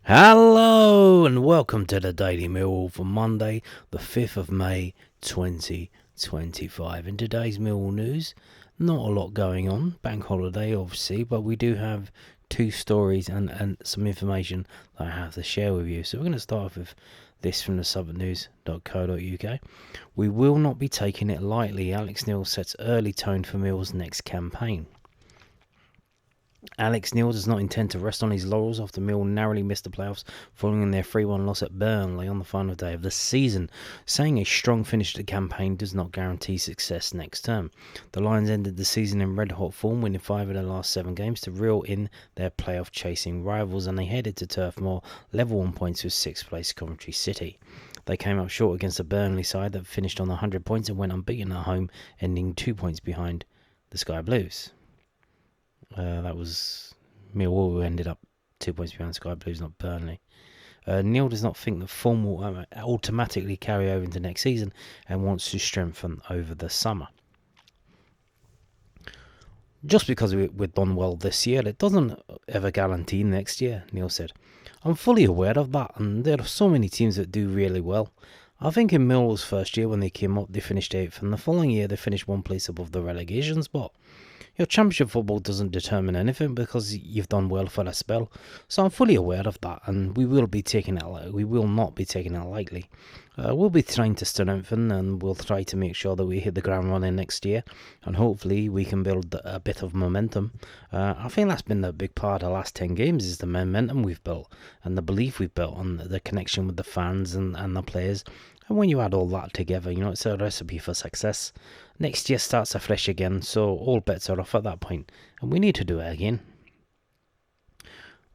Hello and welcome to the Daily Millwall for Monday, the 5th of May 2025. In today's Millwall news, not a lot going on, bank holiday obviously, but we do have two stories and some information that I have to share with you. So we're going to start off with this from the southernnews.co.uk. We will not be taking it lightly. Alex Neil sets early tone for Mill's next campaign. Alex Neil does not intend to rest on his laurels after Mill narrowly missed the playoffs following their 3-1 loss at Burnley on the final day of the season, saying a strong finish to the campaign does not guarantee success next term. The Lions ended the season in red-hot form, winning 5 of their last 7 games to reel in their playoff-chasing rivals, and they headed to Turf Moor level on points with 6th place Coventry City. They came up short against a Burnley side that finished on 100 points and went unbeaten at home, ending 2 points behind the Sky Blues. That was Millwall, who ended up 2 points behind Sky Blues, not Burnley. Neil does not think that form will automatically carry over into next season and wants to strengthen over the summer. Just because we've done well this year, it doesn't ever guarantee next year, Neil said. I'm fully aware of that, and there are so many teams that do really well. I think in Millwall's first year when they came up, they finished 8th, and the following year they finished one place above the relegation spot. Your championship football doesn't determine anything because you've done well for a spell. So I'm fully aware of that, and we will not be taking it lightly. We'll be trying to strengthen, and we'll try to make sure that we hit the ground running next year, and hopefully we can build a bit of momentum. I think that's been the big part of the last 10 games, is the momentum we've built and the belief we've built on the connection with the fans and the players. And when you add all that together, it's a recipe for success. Next year starts afresh again, so all bets are off at that point, and we need to do it again.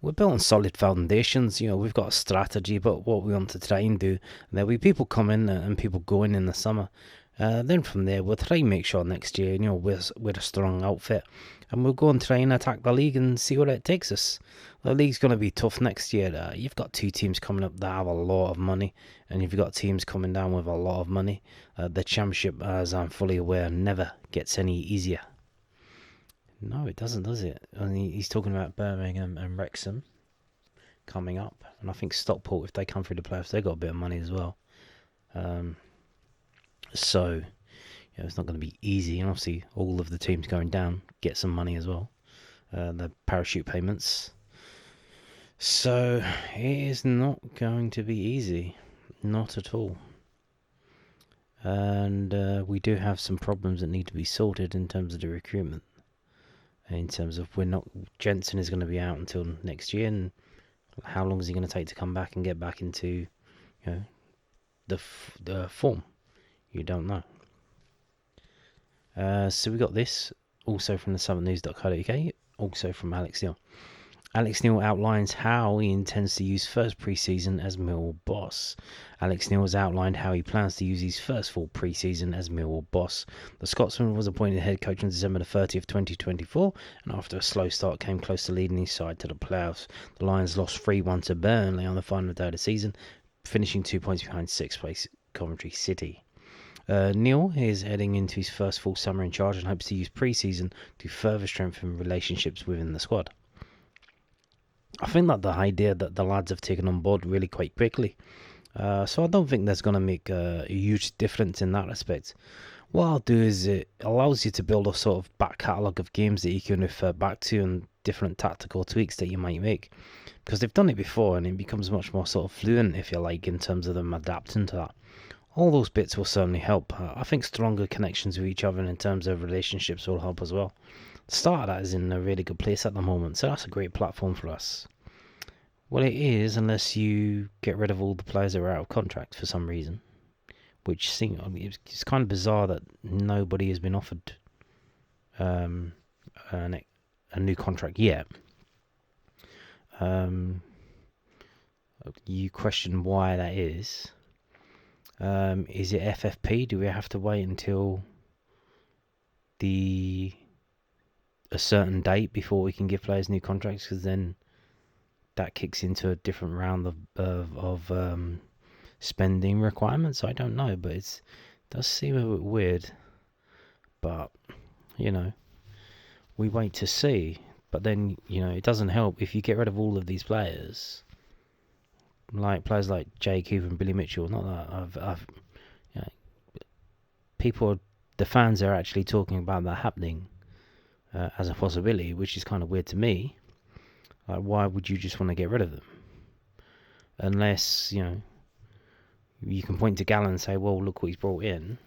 We're built on solid foundations, we've got a strategy, but what we want to try and do, and there'll be people coming and people going in the summer. Then from there, we'll try and make sure next year, we're a strong outfit, and we'll go and try and attack the league and see where it takes us. The league's going to be tough next year. You've got two teams coming up that have a lot of money, and you've got teams coming down with a lot of money. The championship, as I'm fully aware, never gets any easier. No, it doesn't, does it? He's talking about Birmingham and Wrexham coming up, and I think Stockport, if they come through the playoffs, they've got a bit of money as well. So, it's not going to be easy, and obviously all of the teams going down get some money as well, the parachute payments. So it is not going to be easy, not at all. And we do have some problems that need to be sorted in terms of the recruitment. In terms of Jensen is going to be out until next year, and how long is he going to take to come back and get back into, the form? You don't know. So we got this also from the southernnews.co.uk, also from Alex Neil. Alex Neil outlines how he intends to use first pre-season as Millwall boss. Alex Neil has outlined how he plans to use his first full pre-season as Millwall boss. The Scotsman was appointed head coach on December the 30th, 2024, and after a slow start came close to leading his side to the playoffs. The Lions lost 3-1 to Burnley on the final day of the season, finishing 2 points behind 6th place Coventry City. Neil is heading into his first full summer in charge and hopes to use pre-season to further strengthen relationships within the squad. I think that the idea that the lads have taken on board really quite quickly. So I don't think there's going to make a huge difference in that respect. What I'll do is it allows you to build a sort of back catalogue of games that you can refer back to and different tactical tweaks that you might make. Because they've done it before and it becomes much more sort of fluent, if you like, in terms of them adapting to that. All those bits will certainly help. I think stronger connections with each other in terms of relationships will help as well. The start of that is in a really good place at the moment, so that's a great platform for us. Well, it is, unless you get rid of all the players that are out of contract for some reason, which it's kind of bizarre that nobody has been offered a new contract yet. You question why that is. Is it FFP? Do we have to wait until a certain date before we can give players new contracts? Because then that kicks into a different round of spending requirements. I don't know, but it does seem a bit weird. But we wait to see. But then it doesn't help if you get rid of all of these players. like players like Jay Cooper and Billy Mitchell. Not that I've you know, the fans are actually talking about that happening as a possibility, which is kind of weird to me. Like, why would you just want to get rid of them? Unless, you can point to Gallon and say, well, look what he's brought in.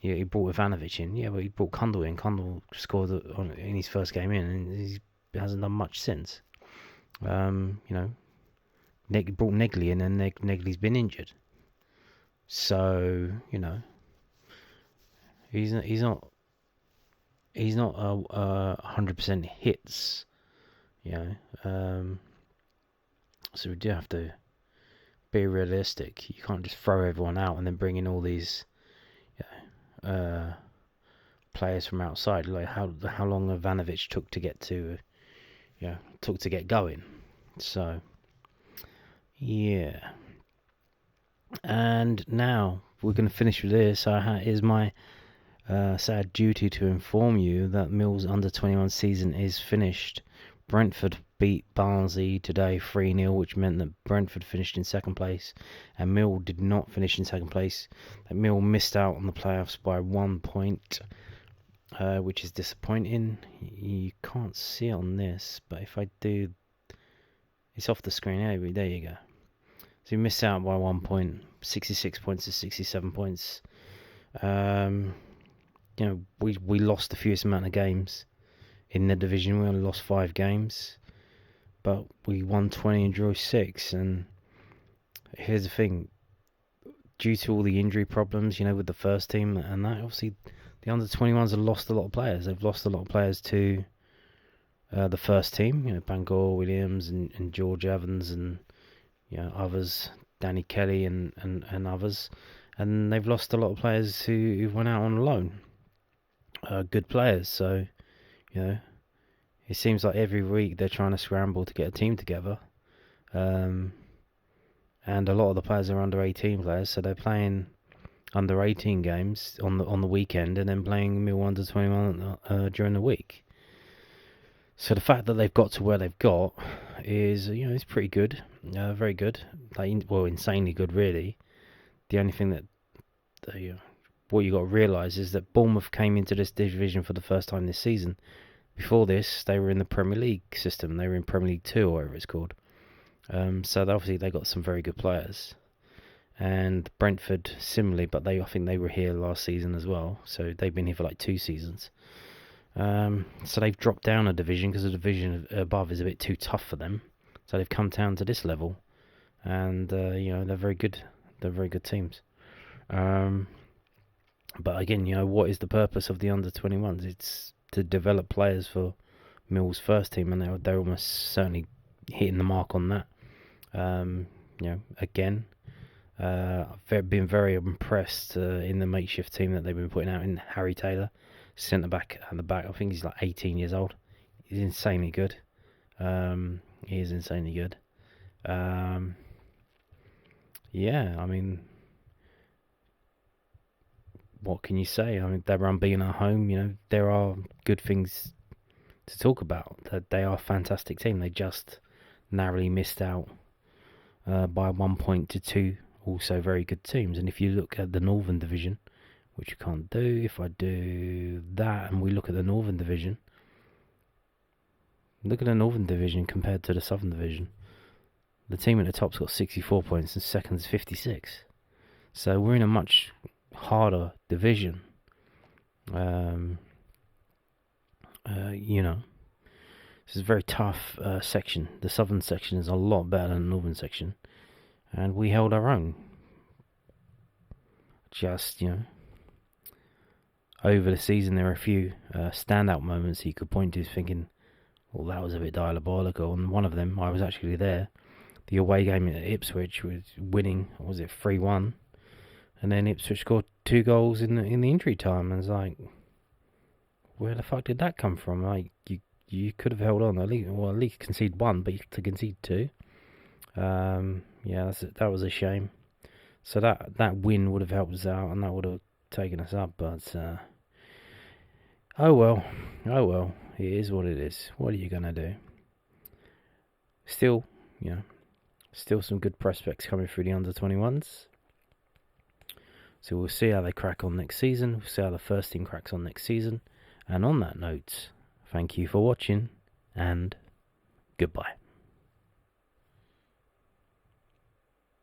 Yeah, he brought Ivanovic in. Yeah, but he brought Kundal in. Kundal scored in his first game in, and he hasn't done much since. Brought Negley in, and Negley's been injured. So, he's not 100% hits. So we do have to be realistic. You can't just throw everyone out and then bring in all these players from outside. Like how long Ivanovic took to get going. So yeah. And now we're going to finish with this. It is my sad duty to inform you that Mill's under-21 season is finished. Brentford beat Barnsley today 3-0, which meant that Brentford finished in second place, and Mill did not finish in second place. Mill missed out on the playoffs by 1 point, which is disappointing. You can't see it on this, but if I do, it's off the screen. There you go. So you missed out by 1 point, 66 points to 67 points. We lost the fewest amount of games in the division. We only lost 5 games, but we won 20 and drew 6. And here's the thing: due to all the injury problems, with the first team and that, obviously the under-21s have lost a lot of players. They've lost a lot of players to the first team. Bangor, Williams, and George Evans, and others, Danny Kelly, and others. And they've lost a lot of players who went out on loan. Good players, so it seems like every week they're trying to scramble to get a team together, and a lot of the players are under 18 players, so they're playing under 18 games on the weekend and then playing Mill under 21 during the week. So the fact that they've got to where they've got is it's pretty good, very good, insanely good really. The only thing that what you got to realise is that Bournemouth came into this division for the first time this season. Before this, they were in the Premier League system. They were in Premier League 2 or whatever it's called. So obviously they got some very good players. And Brentford similarly, but I think they were here last season as well. So they've been here for like 2 seasons. So they've dropped down a division because the division above is a bit too tough for them. So they've come down to this level, and they're very good. They're very good teams. But again, what is the purpose of the under-21s? It's to develop players for Mill's first team, and they're almost certainly hitting the mark on that. Again, I've been very impressed in the makeshift team that they've been putting out in Harry Taylor, centre back at the back. I think he's like 18 years old. He's insanely good. He is insanely good. What can you say? They were unbeaten at home. There are good things to talk about. That they are a fantastic team. They just narrowly missed out by 1 point to 2 also very good teams. And if you look at the Northern Division, which you can't do, if I do that and we look at the Northern Division, look at the Northern Division compared to the Southern Division. The team at the top's got 64 points and second's 56. So we're in a much harder division. This is a very tough section. The Southern section is a lot better than the Northern section, and we held our own. Just, over the season there are a few standout moments you could point to thinking, well, that was a bit diabolical, and one of them, I was actually there. The away game at Ipswich was winning, 3-1, and then Ipswich scored 2 goals in the injury time, and it's like, where the fuck did that come from? Like, you could have held on at least concede 1, but to concede 2, that was a shame. So that win would have helped us out, and that would have taken us up, but oh well, it is what it is. What are you gonna do? Still, Still some good prospects coming through the under-21s. So we'll see how they crack on next season. We'll see how the first team cracks on next season. And on that note, thank you for watching, and goodbye.